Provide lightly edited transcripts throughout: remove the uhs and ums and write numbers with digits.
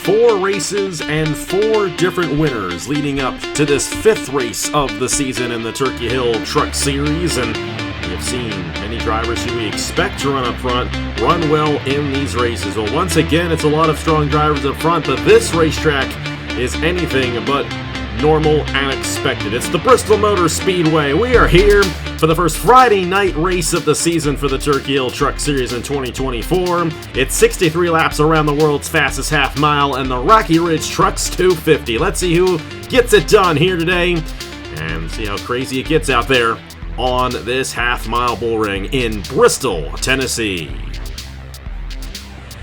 4 races and 4 different winners leading up to this 5th race of the season in the Turkey Hill Truck Series, and we have seen many drivers who we expect to run up front run well in these races. Well, once again, it's a lot of strong drivers up front, but this racetrack is anything but normal and expected. It's the Bristol Motor Speedway. We are here for the first Friday night race of the season for the Turkey Hill Truck Series in 2024. It's 63 laps around the world's fastest half mile and the Rocky Ridge Trucks 250. Let's see who gets it done here today and see how crazy it gets out there on this half-mile bull ring in Bristol, Tennessee.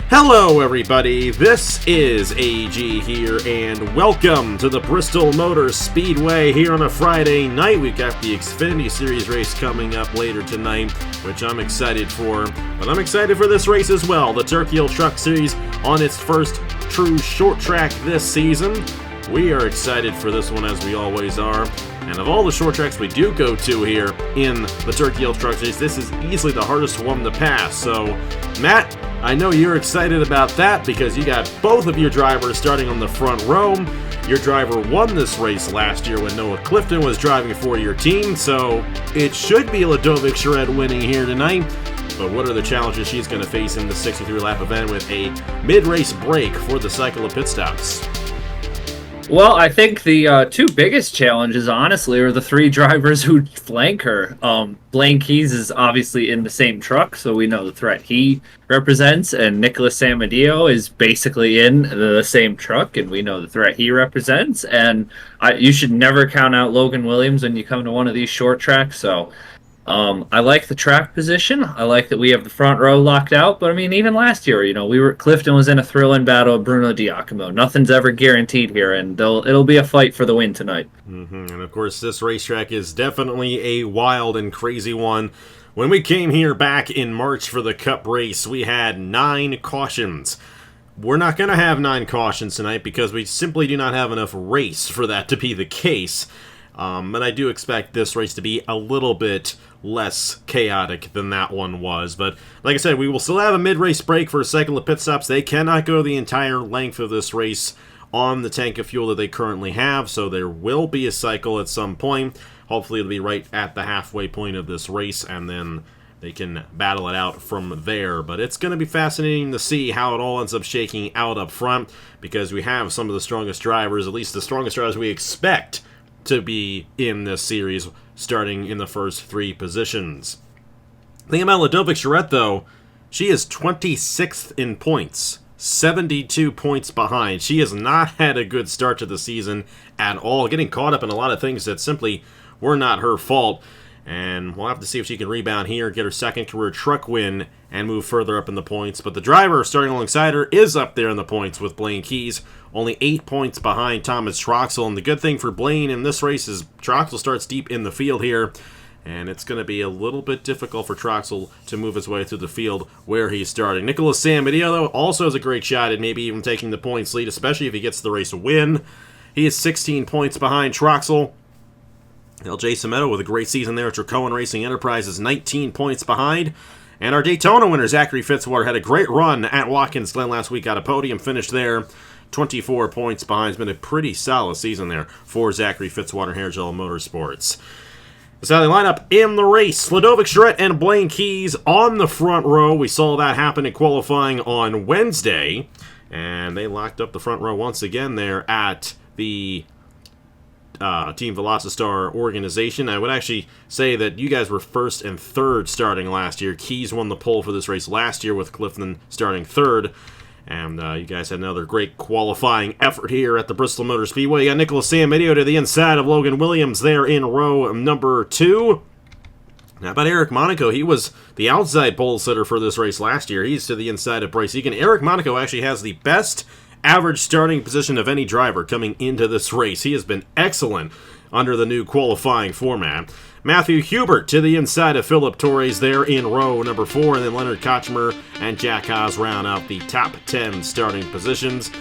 Hello everybody, this is AG here, and welcome to the Bristol Motor Speedway here on a Friday night. We've got the Xfinity Series race coming up later tonight, which I'm excited for, but I'm excited for this race as well. The Turkey Hill Truck Series on its first true short track this season. We are excited for this one, as we always are. And of all the short tracks we do go to here in the Turkey Hill Truck Series, this is easily the hardest one to pass. So, Matt, I know you're excited about that because you got both of your drivers starting on the front row. Your driver won this race last year when Noah Clifton was driving for your team, so it should be Ladovic Charette winning here tonight. But what are the challenges she's going to face in the 63-lap event with a mid-race break for the cycle of pit stops? Well, I think the two biggest challenges, honestly, are the 3 drivers who flank her. Blaine Keys is obviously in the same truck, so we know the threat he represents, and Nicholas Samadillo is basically in the same truck, and we know the threat he represents. And you should never count out Logan Williams when you come to one of these short tracks, so I like the track position. I like that we have the front row locked out. But I mean, even last year, Clifton was in a thrill-in battle with Bruno Diacomo. Nothing's ever guaranteed here, and it'll be a fight for the win tonight. And of course, this racetrack is definitely a wild and crazy one. When we came here back in March for the Cup race, we had 9 cautions. We're not going to have 9 cautions tonight because we simply do not have enough race for that to be the case. But I do expect this race to be a little bit less chaotic than that one was. But like I said, we will still have a mid-race break for a cycle of pit stops. They cannot go the entire length of this race on the tank of fuel that they currently have, so there will be a cycle at some point. Hopefully it'll be right at the halfway point of this race, and then they can battle it out from there. But it's going to be fascinating to see how it all ends up shaking out up front, because we have some of the strongest drivers, at least the strongest drivers we expect to be in this series, starting in the first 3 positions. The thing about Ladovic Charette, though, she is 26th in points, 72 points behind. She has not had a good start to the season at all, getting caught up in a lot of things that simply were not her fault. And we'll have to see if she can rebound here, get her second career truck win, and move further up in the points. But the driver starting alongside her is up there in the points with Blaine Keys, only 8 points behind Thomas Troxel. And the good thing for Blaine in this race is Troxel starts deep in the field here, and it's going to be a little bit difficult for Troxel to move his way through the field where he's starting. Nicholas Samadillo, though, also has a great shot at maybe even taking the points lead, especially if he gets the race win. He is 16 points behind Troxel. LJ Semedo with a great season there at Tracoan Racing Enterprises, 19 points behind. And our Daytona winner, Zachary Fitzwater, had a great run at Watkins Glen last week, got a podium finish there, 24 points behind. It's been a pretty solid season there for Zachary Fitzwater here at General Motorsports. The Saturday lineup in the race, Ladovic Charette and Blaine Keys on the front row. We saw that happen in qualifying on Wednesday, and they locked up the front row once again there at the Team Velocistar organization. I would actually say that you guys were first and third starting last year. Keys won the pole for this race last year with Clifton starting third. And you guys had another great qualifying effort here at the Bristol Motor Speedway. You got Nicholas Samadillo to the inside of Logan Williams there in row number 2. Now about Eric Monaco, he was the outside pole sitter for this race last year. He's to the inside of Bryce Egan. Eric Monaco actually has the best average starting position of any driver coming into this race. He has been excellent under the new qualifying format. Matthew Hubert to the inside of Philip Torres there in row number 4, and then Leonard Kochmer and Jack Haas round out the top 10 starting positions.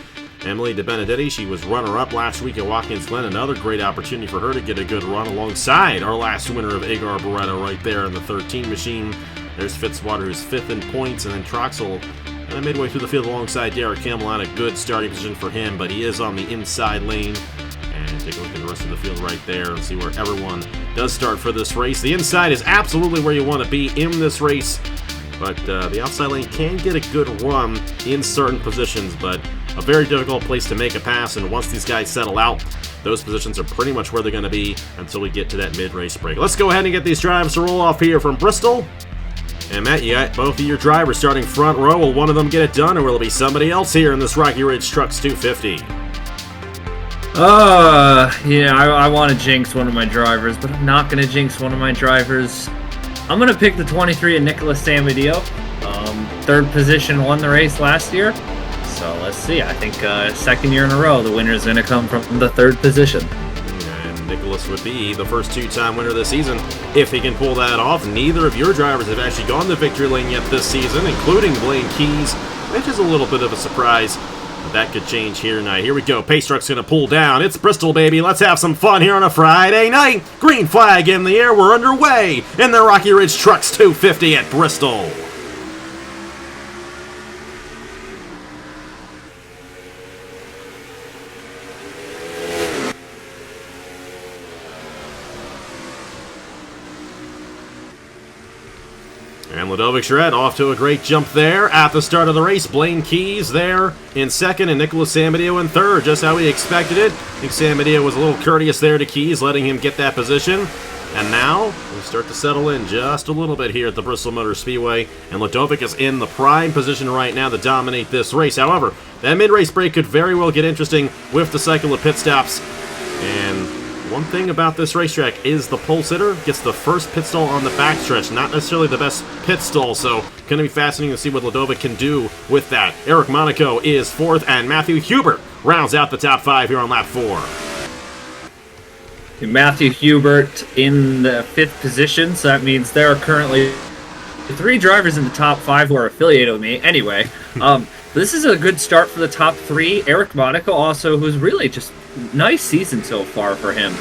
Emily DeBenedetti, she was runner-up last week at Watkins Glen. Another great opportunity for her to get a good run alongside our last winner of Agar Barretta right there in the 13 machine. There's Fitzwater, who's 5th in points, and then Troxel midway through the field alongside Derek Campbell. Not a good starting position for him, but he is on the inside lane. And take a look at the rest of the field right there and see where everyone does start for this race. The inside is absolutely where you want to be in this race, but the outside lane can get a good run in certain positions, but a very difficult place to make a pass, and once these guys settle out, those positions are pretty much where they're going to be until we get to that mid-race break. Let's go ahead and get these drives to roll off here from Bristol. And Matt, you got both of your drivers starting front row. Will one of them get it done, or will it be somebody else here in this Rocky Ridge Trucks 250? Yeah, I want to jinx one of my drivers, but I'm not going to jinx one of my drivers. I'm going to pick the 23 of Nicholas Samadeo. Third position, won the race last year. So let's see. I think second year in a row, the winner is going to come from the third position. And Nicholas would be the first two-time winner this season if he can pull that off. Neither of your drivers have actually gone the victory lane yet this season, including Blaine Keys, which is a little bit of a surprise. But that could change here tonight. Here we go. Pace truck's going to pull down. It's Bristol, baby. Let's have some fun here on a Friday night. Green flag in the air. We're underway in the Rocky Ridge Trucks 250 at Bristol. And Ludovic Charette off to a great jump there at the start of the race. Blaine Keys there in second and Nicholas Samadeo in third, just how we expected it. I think Samadeo was a little courteous there to Keys, letting him get that position. And now we start to settle in just a little bit here at the Bristol Motor Speedway. And Ludovic is in the prime position right now to dominate this race. However, that mid-race break could very well get interesting with the cycle of pit stops. And one thing about this racetrack is the pole sitter gets the first pit stall on the backstretch. Not necessarily the best pit stall, so going to be fascinating to see what Ludovic can do with that. Eric Monaco is fourth, and Matthew Hubert rounds out the top five here on lap 4. Matthew Hubert in the fifth position, so that means there are currently 3 drivers in the top 5 who are affiliated with me. Anyway, this is a good start for the top 3. Eric Monaco also, who's really just nice season so far for him.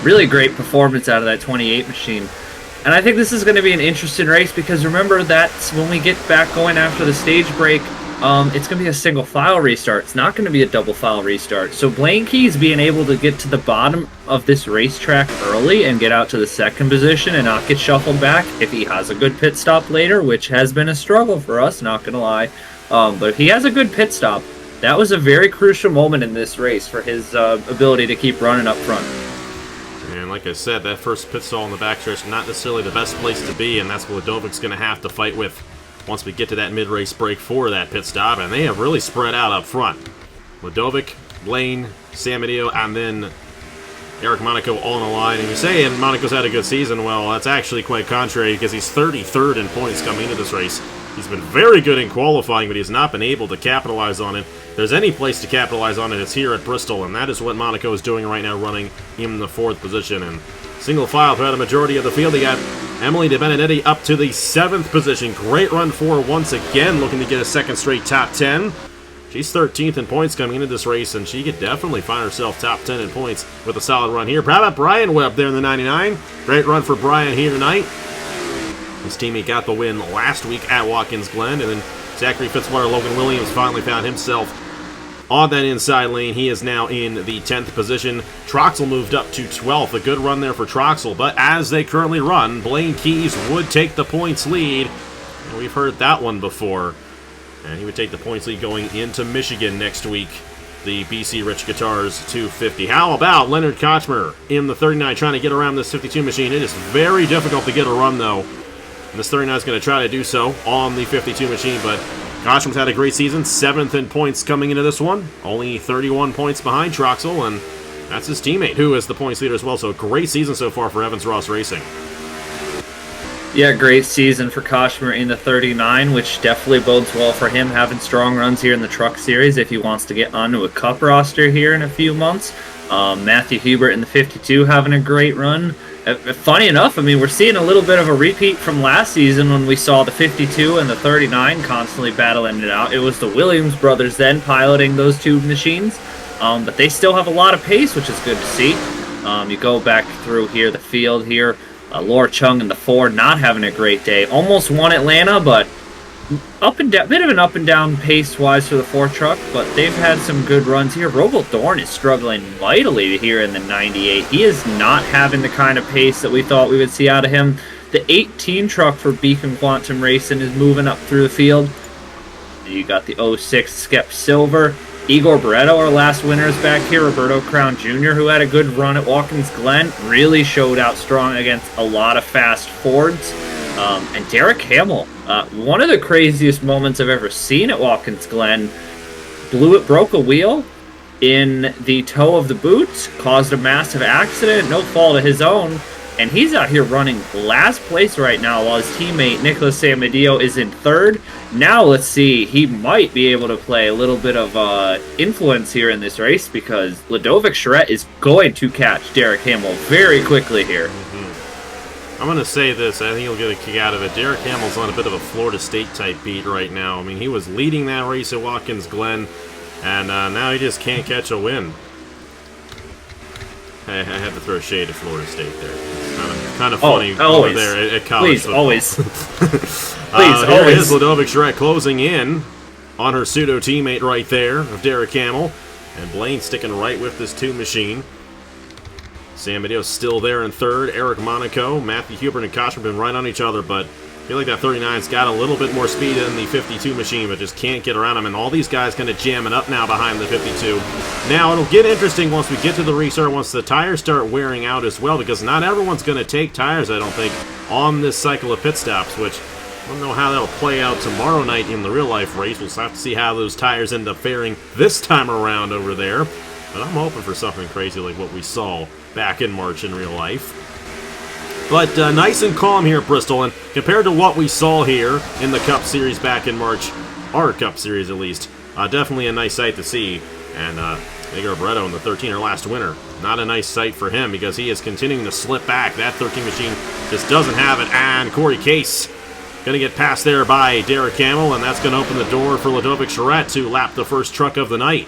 Really great performance out of that 28 machine. And I think this is going to be an interesting race because remember that when we get back going after the stage break, it's going to be a single file restart. It's not going to be a double file restart. So Blaine Keys being able to get to the bottom of this racetrack early and get out to the second position and not get shuffled back if he has a good pit stop later, which has been a struggle for us, not going to lie. But if he has a good pit stop, that was a very crucial moment in this race for his ability to keep running up front. And like I said, that first pit stall in the backstretch, not necessarily the best place to be, and that's what Ludovic's going to have to fight with once we get to that mid-race break for that pit stop, and they have really spread out up front. Ludovic, Blaine, Samadeo, and then Eric Monaco all on the line. And you say, and Monaco's had a good season. Well, that's actually quite contrary because he's 33rd in points coming into this race. He's been very good in qualifying, but he's not been able to capitalize on it. If there's any place to capitalize on it, it's here at Bristol, and that is what Monaco is doing right now, running in the 4th position. And single file throughout the majority of the field. They got Emily De Benedetti up to the 7th position. Great run for her once again, looking to get a second straight top 10. She's 13th in points coming into this race, and she could definitely find herself top 10 in points with a solid run here. How about Brian Webb there in the 99? Great run for Brian here tonight. His teammate got the win last week at Watkins Glen, and then Zachary Fitzwater, Logan Williams finally found himself on that inside lane. He is now in the 10th position. Troxel moved up to 12th. A good run there for Troxel, but as they currently run, Blaine Keys would take the points lead. And we've heard that one before. And he would take the points lead going into Michigan next week. The BC Rich Guitars 250. How about Leonard Kochmer in the 39 trying to get around this 52 machine? It is very difficult to get a run, though. And this 39 is going to try to do so on the 52 machine, but Kochmer's had a great season. 7th in points coming into this one. Only 31 points behind Troxel, and that's his teammate, who is the points leader as well. So great season so far for Evans Ross Racing. Yeah, great season for Kochmer in the 39, which definitely bodes well for him having strong runs here in the Truck Series if he wants to get onto a Cup roster here in a few months. Matthew Hubert in the 52 having a great run. Funny enough, I mean, we're seeing a little bit of a repeat from last season when we saw the 52 and the 39 constantly battling it out. It was the Williams brothers then piloting those two machines, but they still have a lot of pace, which is good to see. You go back through here, the field here, Laura Chung in the 4 not having a great day. Almost won Atlanta, but up and down, bit of an up and down pace wise for the four truck, but they've had some good runs here. Robo Thorn is struggling mightily here in the 98. He is not having the kind of pace that we thought we would see out of him. The 18 truck for Beacon Quantum Racing is moving up through the field. You got the 06 Skep Silver. Igor Barreto, our last winners back here. Roberto Crown Jr., who had a good run at Watkins Glen, really showed out strong against a lot of fast Fords. And Derek Hamill, one of the craziest moments I've ever seen at Watkins Glen, broke a wheel in the toe of the boots, caused a massive accident, no fault of his own, and he's out here running last place right now while his teammate Nicholas Samadillo is in third. Now let's see, he might be able to play a little bit of influence here in this race because Ludovic Charette is going to catch Derek Hamill very quickly here. I'm going to say this, I think he'll get a kick out of it. Derek Hamill's on a bit of a Florida State type beat right now. I mean, he was leading that race at Watkins Glen, and now he just can't catch a win. I had to throw shade at Florida State there. It's kind of funny over there at college football. Always. Here is Ludovic Charette closing in on her pseudo teammate right there of Derek Hamill, and Blaine sticking right with this two machine. Sam Medio's still there in third. Eric Monaco, Matthew Hubert, and Koch have been right on each other, but I feel like that 39's got a little bit more speed than the 52 machine, but just can't get around him, and all these guys kind of jamming up now behind the 52. Now, it'll get interesting once we get to the restart, once the tires start wearing out as well, because not everyone's going to take tires, I don't think, on this cycle of pit stops, which I don't know how that'll play out tomorrow night in the real-life race. We'll have to see how those tires end up faring this time around over there, but I'm hoping for something crazy like what we saw back in March in real life. But nice and calm here at Bristol, and compared to what we saw here in the Cup Series back in March, our Cup Series at least, definitely a nice sight to see. And Igor Barreto in the 13, our last winner, not a nice sight for him because he is continuing to slip back. That 13 machine just doesn't have it, and Corey Case going to get passed there by Derek Hamill, and that's going to open the door for Ludovic Charette to lap the first truck of the night.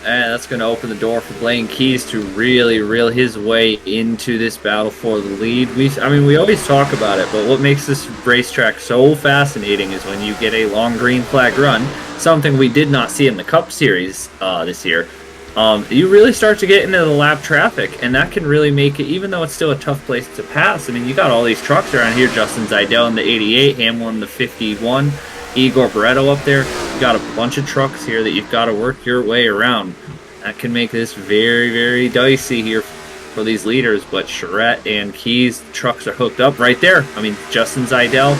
And that's going to open the door for Blaine Keys to really reel his way into this battle for the lead. I mean, we always talk about it, but what makes this racetrack so fascinating is when you get a long green flag run, something we did not see in the Cup Series this year. You really start to get into the lap traffic, and that can really make it, even though it's still a tough place to pass. I mean, you got all these trucks around here, Justin Zeidel in the 88, Hamlin in the 51, Igor Barreto up there. You got a bunch of trucks here that you've got to work your way around. That can make this very, very dicey here for these leaders, but Charette and Keys, trucks are hooked up right there. I mean, Justin Zeidel,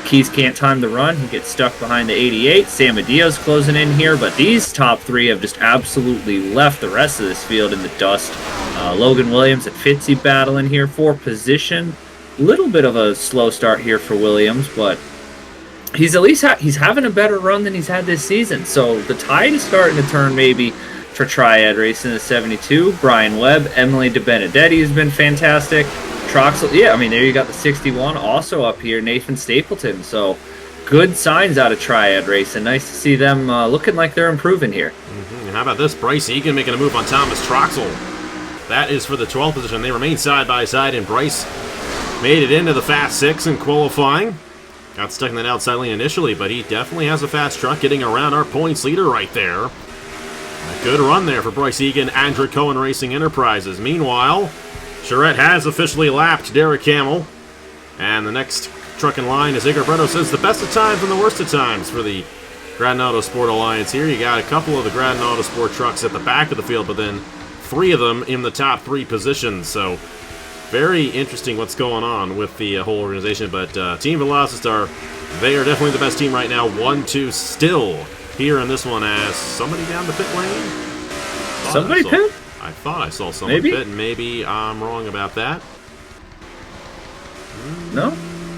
Keys can't time the run. He gets stuck behind the 88. Sam Medio's closing in here, but these top three have just absolutely left the rest of this field in the dust. Logan Williams and Fitzy battling here for position. Little bit of a slow start here for Williams, but he's at least he's having a better run than he's had this season. So the tide is starting to turn maybe for Triad Racing in the 72. Brian Webb, Emily DeBenedetti has been fantastic. Troxel, yeah, I mean, there you got the 61 also up here, Nathan Stapleton. So good signs out of Triad Racing. Nice to see them looking like they're improving here. And how about this? Bryce Egan making a move on Thomas Troxel. That is for the 12th position. They remain side by side, and Bryce made it into the Fast 6 in qualifying. Got stuck in that outside lane initially, but he definitely has a fast truck getting around our points leader right there. A good run there for Bryce Egan and Cohen Racing Enterprises. Meanwhile, Charette has officially lapped Derek Hamill, and the next truck in line, as Igor Barreto says, the best of times and the worst of times for the Gradden Autosport Alliance here. You got a couple of the Gradden Autosport trucks at the back of the field, but then three of them in the top three positions, so very interesting what's going on with the whole organization. But Team Velocistar, they are definitely the best team right now. 1-2 still here in this one as somebody down the pit lane. Somebody pit? I thought I saw someone pit. Maybe I'm wrong about that. No?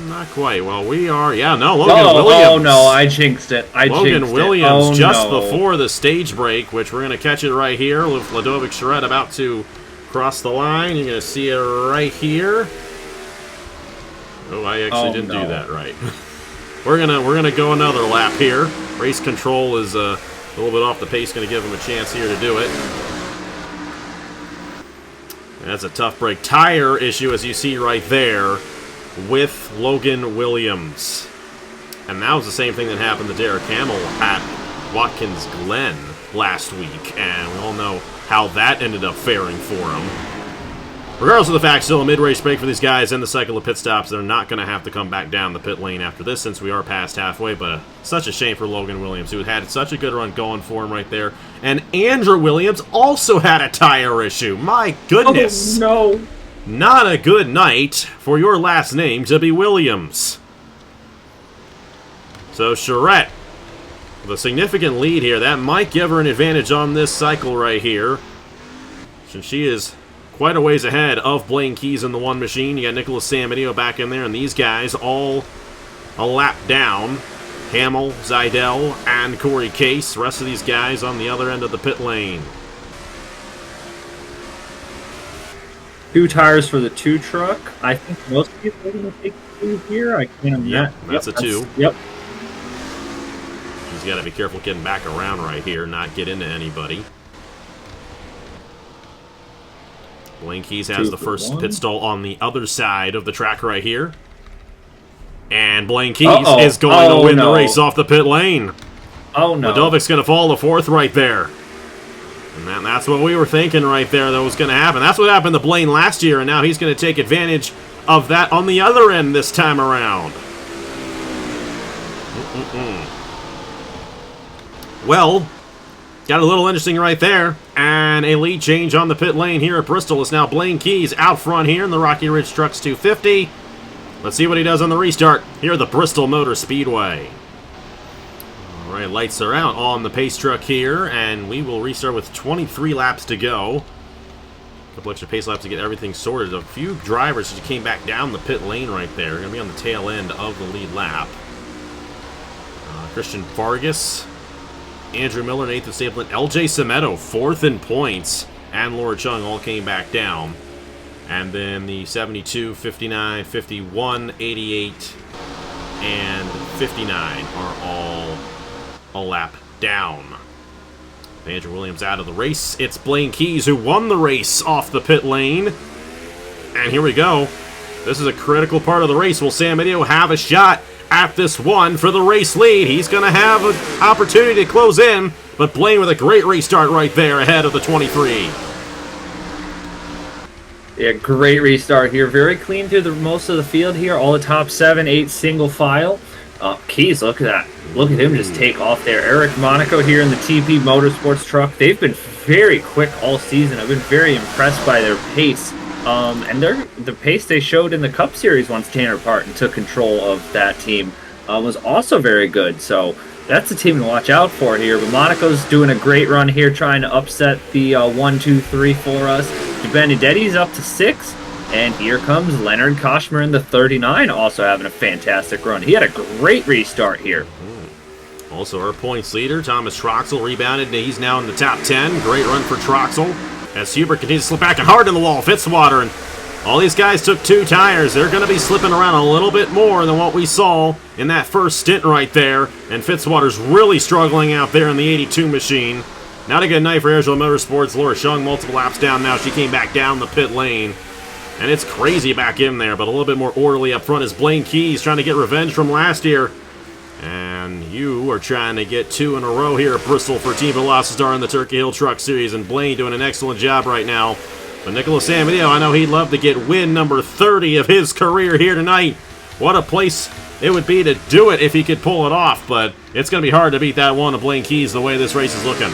Not quite. Well, we are. Yeah, no, Logan Williams. Oh, no, I jinxed it. Logan Williams just before the stage break, which we're going to catch it right here with Ludovic Charette about to cross the line. You're going to see it right here. Oh, I actually didn't do that right. We're gonna go another lap here. Race control is a little bit off the pace. Going to give him a chance here to do it. That's a tough break. Tire issue, as you see right there, with Logan Williams. And that was the same thing that happened to Derek Hamill at Watkins Glen last week, and we all know how that ended up faring for him. Regardless of the fact, still a mid-race break for these guys in the cycle of pit stops. They're not going to have to come back down the pit lane after this since we are past halfway, but such a shame for Logan Williams, who had such a good run going for him right there. And Andrew Williams also had a tire issue. My goodness. Oh, no. Not a good night for your last name to be Williams. So Charette with a significant lead here. That might give her an advantage on this cycle right here, since she is quite a ways ahead of Blaine Keys in the one machine. You got Nicholas Samedeo back in there, and these guys all a lap down. Hamill, Zidell, and Corey Case. The rest of these guys on the other end of the pit lane. 2 tires for the 2 truck. I think most people are going to take 2 here. I can't imagine. Yeah, that's a 2. Yep. He's got to be careful getting back around right here, not get into anybody. Blaine Keys has the first pit stall on the other side of the track right here. And Blaine Keys is going to win the race off the pit lane. Oh, no. Ladovic's going to fall to 4th right there. And that's what we were thinking right there that was going to happen. That's what happened to Blaine last year, and now he's going to take advantage of that on the other end this time around. Well, got a little interesting right there. And a lead change on the pit lane here at Bristol. It's now Blaine Keys out front here in the Rocky Ridge Trucks 250. Let's see what he does on the restart here at the Bristol Motor Speedway. All right, lights are out on the pace truck here, and we will restart with 23 laps to go. A couple extra pace laps to get everything sorted. A few drivers just came back down the pit lane right there. Going to be on the tail end of the lead lap. Christian Vargas, Andrew Miller, Nathan Stapleton, LJ Semedo, 4th in points, and Laura Chung all came back down. And then the 72, 59, 51, 88, and 59 are all a lap down. Andrew Williams out of the race. It's Blaine Keys who won the race off the pit lane. And here we go. This is a critical part of the race. Will Sam Idio have a shot at this one for the race lead? He's going to have an opportunity to close in, but Blaine with a great restart right there ahead of the 23. Yeah, great restart here. Very clean through the most of the field here. All the top 7, 8 single file. Keys, look at that. Look at him just take off there. Eric Monaco here in the TP Motorsports truck. They've been very quick all season. I've been very impressed by their pace. And the pace they showed in the Cup Series once Tanner Parton took control of that team was also very good. So that's a team to watch out for here. But Monaco's doing a great run here, trying to upset the 1, 2, 3 for us. Benedetti's up to 6. And here comes Leonard Koshmer in the 39, also having a fantastic run. He had a great restart here. Also our points leader, Thomas Troxel, rebounded, and he's now in the top 10. Great run for Troxel. As Hubert continues to slip back and hard in the wall, Fitzwater, and all these guys took 2 tires. They're going to be slipping around a little bit more than what we saw in that first stint right there. And Fitzwater's really struggling out there in the 82 machine. Not a good night for Airsville Motorsports. Laura Shung multiple laps down now. She came back down the pit lane. And it's crazy back in there, but a little bit more orderly up front is Blaine Keys trying to get revenge from last year. And you are trying to get 2 in a row here at Bristol for Team Velocity in the Turkey Hill Truck Series, and Blaine doing an excellent job right now. But Nicholas Samedeo, I know he'd love to get win number 30 of his career here tonight. What a place it would be to do it if he could pull it off, but it's going to be hard to beat that one of Blaine Keys the way this race is looking.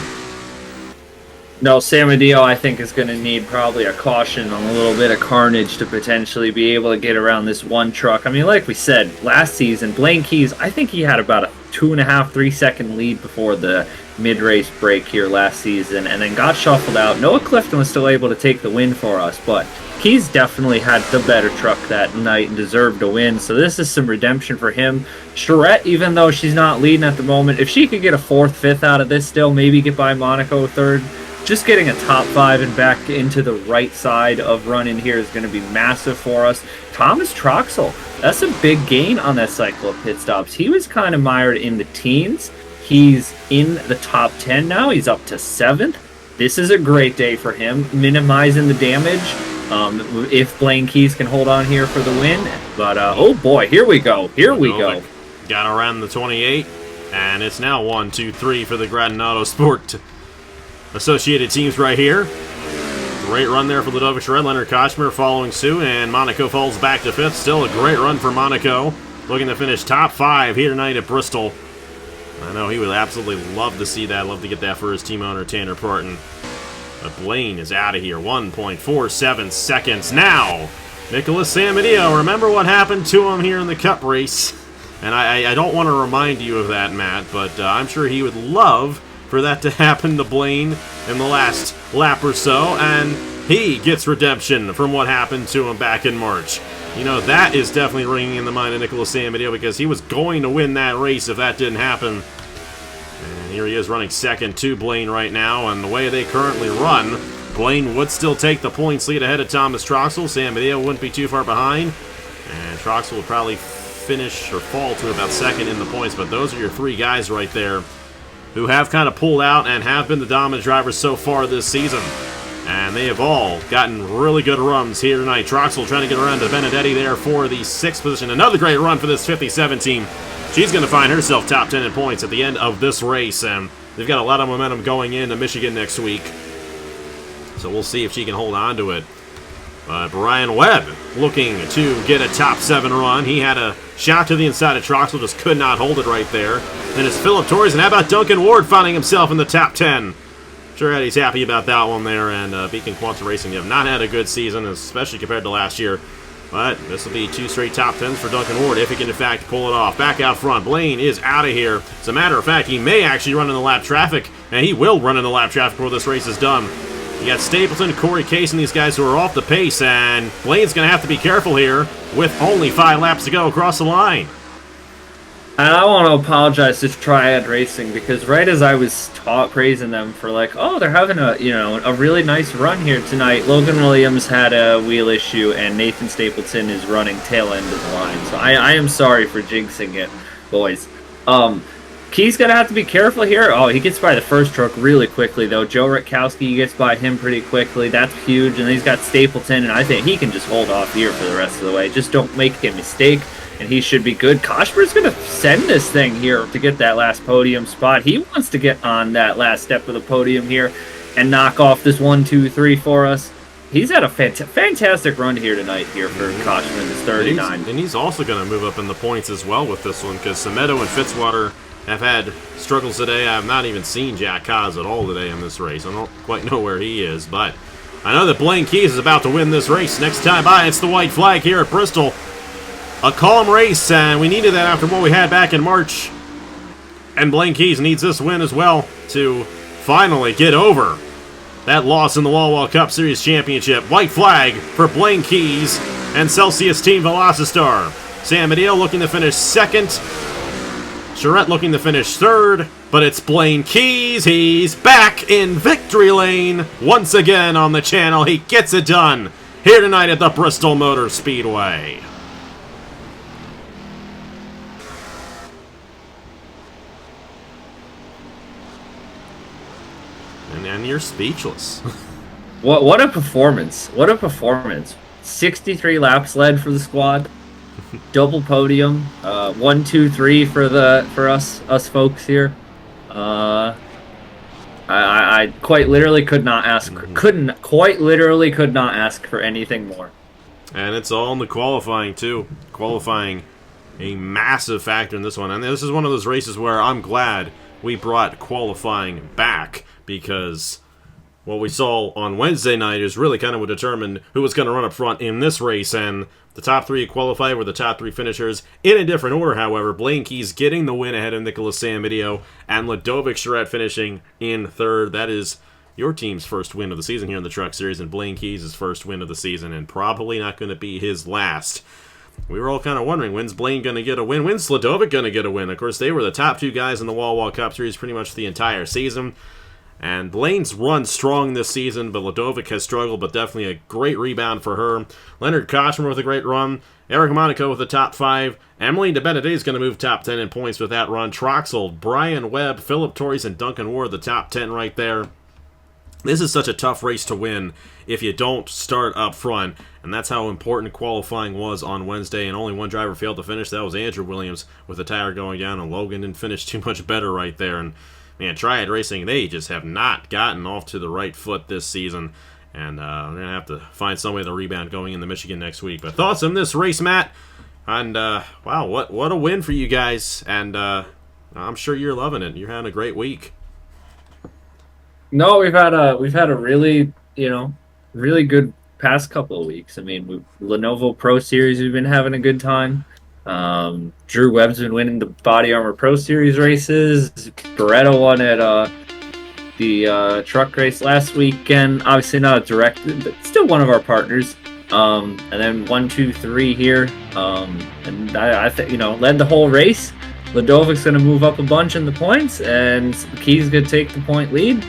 No, Samedeo, I think, is going to need probably a caution on a little bit of carnage to potentially be able to get around this one truck. I mean, like we said, last season, Blaine Keys, I think he had about a 2.5, 3 second lead before the mid-race break here last season, and then got shuffled out. Noah Clifton was still able to take the win for us, but Keys definitely had the better truck that night and deserved to win, so this is some redemption for him. Charette, even though she's not leading at the moment, if she could get a 4th, 5th out of this still, maybe get by Monaco 3rd, just getting a top 5 and back into the right side of running here is going to be massive for us. Thomas Troxel, that's a big gain on that cycle of pit stops. He was kind of mired in the teens. He's in the top 10 now. He's up to 7th. This is a great day for him, minimizing the damage. If Blaine Keys can hold on here for the win. But, oh boy, here we go. Here we go. got around the 28, and it's now 1, 2, 3 for the Gradinato Sport associated teams right here. Great run there for Ludovic Charette. Leonard Kochmer following suit, and Monaco falls back to 5th. Still a great run for Monaco. Looking to finish top 5 here tonight at Bristol. I know he would absolutely love to see that. Love to get that for his team owner, Tanner Parton. But Blaine is out of here. 1.47 seconds now. Nicholas Samedeo, remember what happened to him here in the Cup race. And I don't want to remind you of that, Matt, but I'm sure he would love for that to happen to Blaine in the last lap or so, and he gets redemption from what happened to him back in March. You know, that is definitely ringing in the mind of Nicholas Samedeo, because he was going to win that race if that didn't happen. And here he is running second to Blaine right now, and the way they currently run, Blaine would still take the points lead ahead of Thomas Troxel. Samedeo wouldn't be too far behind, and Troxel would probably finish or fall to about second in the points, but those are your 3 guys right there who have kind of pulled out and have been the dominant drivers so far this season. And they have all gotten really good runs here tonight. Troxel trying to get around to Benedetti there for the 6th position. Another great run for this 57 team. She's going to find herself top 10 in points at the end of this race, and they've got a lot of momentum going into Michigan next week. So we'll see if she can hold on to it. But Brian Webb looking to get a top 7 run. He had a shot to the inside of Troxel, just could not hold it right there. Then it's Philip Torres, and how about Duncan Ward finding himself in the top 10? Sure, Eddie's happy about that one there, and Beacon Quanta Racing have not had a good season, especially compared to last year. But this will be 2 straight top 10s for Duncan Ward, if he can in fact pull it off. Back out front, Blaine is out of here. As a matter of fact, he may actually run in the lap traffic, and he will run in the lap traffic before this race is done. You got Stapleton, Corey Case, and these guys who are off the pace, and Blaine's going to have to be careful here with only 5 laps to go across the line. And I want to apologize to Triad Racing, because right as I was praising them for like, oh, they're having a really nice run here tonight, Logan Williams had a wheel issue and Nathan Stapleton is running tail end of the line. So I am sorry for jinxing it, boys. Key's going to have to be careful here. Oh, he gets by the first truck really quickly, though. Joe Rutkowski gets by him pretty quickly. That's huge. And then he's got Stapleton, and I think he can just hold off here for the rest of the way. Just don't make a mistake, and he should be good. Koshmer's going to send this thing here to get that last podium spot. He wants to get on that last step of the podium here and knock off this 1, 2, 3 for us. He's had a fantastic run here tonight here for Koshman, this 39. And he's also going to move up in the points as well with this one, because Semedo and Fitzwater have had struggles today. I have not even seen Jack Kaz at all today in this race. I don't quite know where he is, but I know that Blaine Keys is about to win this race. Next time by, it's the white flag here at Bristol. A calm race, and we needed that after what we had back in March. And Blaine Keys needs this win as well to finally get over that loss in the Wall Cup Series Championship. White flag for Blaine Keys and Celsius Team Velocistar. Samedeo looking to finish 2nd. Charette looking to finish 3rd, but it's Blaine Keys. He's back in victory lane once again on the channel. He gets it done here tonight at the Bristol Motor Speedway. And you're speechless. What a performance. What a performance. 63 laps led for the squad. Double podium, 1, 2, 3 for us folks here. I quite literally could not ask for anything more. And it's all in the qualifying too. Qualifying a massive factor in this one. And this is one of those races where I'm glad we brought qualifying back, because what we saw on Wednesday night is really kind of what determined who was going to run up front in this race, and the top 3 qualified were the top 3 finishers in a different order, however. Blaine Keys getting the win ahead of Nicholas Samedeo, and Ludovic Charette finishing in 3rd. That is your team's first win of the season here in the Truck Series, and Blaine Keys' first win of the season, and probably not going to be his last. We were all kind of wondering, when's Blaine going to get a win? When's Ludovic going to get a win? Of course, they were the top 2 guys in the Wall Cup Series pretty much the entire season. And Blaine's run strong this season, but Ludovic has struggled, but definitely a great rebound for her. Leonard Kochmer with a great run. Eric Monaco with the top 5. Emily DeBenedetti is going to move top 10 in points with that run. Troxel, Brian Webb, Philip Torres, and Duncan Ward, the top 10 right there. This is such a tough race to win if you don't start up front, and that's how important qualifying was on Wednesday, and only one driver failed to finish. That was Andrew Williams with the tire going down, and Logan didn't finish too much better right there. And man, Triad Racing, they just have not gotten off to the right foot this season, and we're going to have to find some way to rebound going into Michigan next week. But thoughts on this race, Matt? And wow, what a win for you guys, and I'm sure you're loving it. You're having a great week. No, we've had a really, really good past couple of weeks. I mean, Lenovo Pro Series, we've been having a good time. Drew Webb's been winning the Body Armor Pro Series races. Beretta won at the truck race last weekend. Obviously not a direct, but still one of our partners. And then 1, 2, 3 here. And I think led the whole race. Ladovic's going to move up a bunch in the points, and Key's going to take the point lead.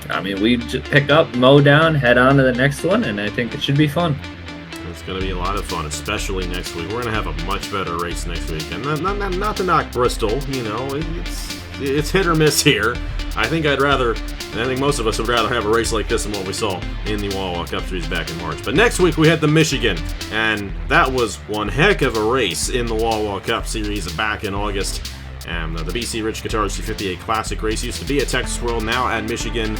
I mean, we just pick up, mow down, head on to the next one, and I think it should be fun. It's going to be a lot of fun, especially next week. We're going to have a much better race next week. And not to knock Bristol, it's hit or miss here. I think most of us would rather have a race like this than what we saw in the Wawa Cup Series back in March. But next week we had the Michigan, and that was one heck of a race in the Wawa Cup Series back in August. And the BC Rich Guitars 258 Classic race used to be at Texas World, now at Michigan.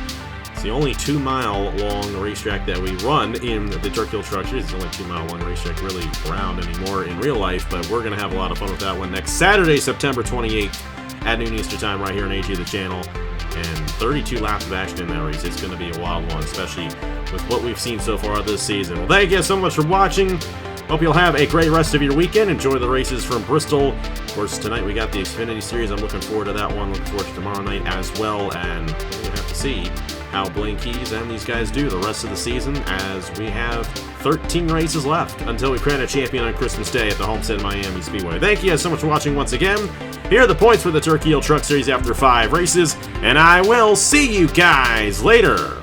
It's the only 2-mile long racetrack that we run in the Turkey Hill Truck Series. It's the only 2-mile long racetrack really around anymore in real life, but we're going to have a lot of fun with that one next Saturday, September 28th at noon Eastern Time right here on AG the channel. And 32 laps of action in that race. It's going to be a wild one, especially with what we've seen so far this season. Well, thank you so much for watching. Hope you'll have a great rest of your weekend. Enjoy the races from Bristol. Of course, tonight we got the Xfinity Series. I'm looking forward to that one. Looking forward to tomorrow night as well. And we're going to have to see how Blaine Keys and these guys do the rest of the season, as we have 13 races left until we crown a champion on Christmas Day at the Homestead Miami Speedway. Thank you guys so much for watching once again. Here are the points for the Turkey Hill Truck Series after 5 races, and I will see you guys later.